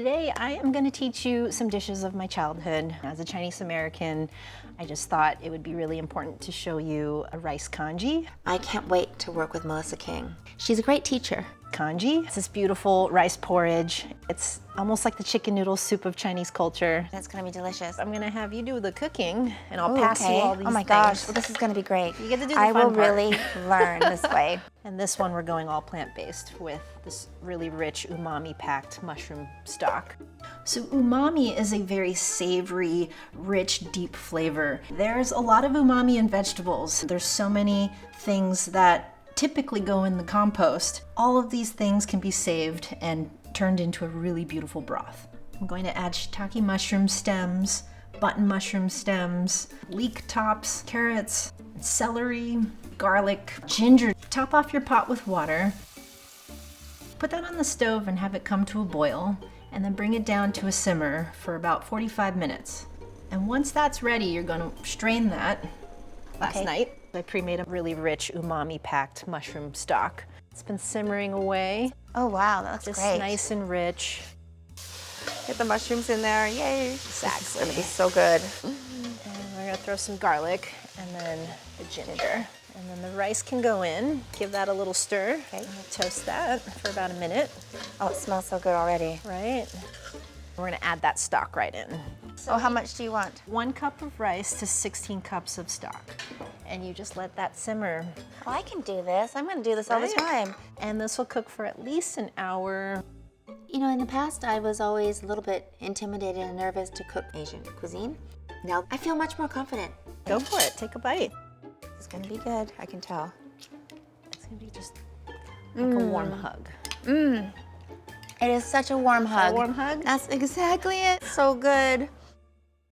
Today I am going to teach you some dishes of my childhood. As a Chinese American, I just thought it would be really important to show you a rice congee. I can't wait to work with Melissa King. She's a great teacher. Congee. It's this beautiful rice porridge. It's almost like the chicken noodle soup of Chinese culture. That's gonna be delicious. I'm gonna have you do the cooking, and I'll pass you all these Oh my things. gosh, well, this is gonna be great. You get to do the I fun will part. really learn this way. And this one we're going all plant-based with this really rich umami-packed mushroom stock. So umami is a very savory, rich, deep flavor. There's a lot of umami in vegetables. There's so many things that typically go in the compost. All of these things can be saved and turned into a really beautiful broth. I'm going to add shiitake mushroom stems, button mushroom stems, leek tops, carrots, celery, garlic, ginger. Top off your pot with water. Put that on the stove and have it come to a boil, and then bring it down to a simmer for about 45 minutes. And once that's ready, you're going to strain that. Last night, I pre-made a really rich umami-packed mushroom stock. It's been simmering away. Oh wow, that looks Just great. nice and rich. Get the mushrooms in there, yay. Exactly. It's gonna be so good. And we're gonna throw some garlic and then the ginger. And then the rice can go in. Give that a little stir. Okay. We'll toast that for about a minute. Oh, it smells so good already. Right? We're gonna add that stock right in. So how much do you want? 1 cup of rice to 16 cups of stock. And you just let that simmer. Oh, I can do this. I'm gonna do this all the time. And this will cook for at least an hour. You know, in the past, I was always a little bit intimidated and nervous to cook Asian cuisine. Now, I feel much more confident. Go for it, take a bite. It's gonna be good, I can tell. It's gonna be just like a warm hug. It is such a warm hug. A warm hug? That's exactly it. So good.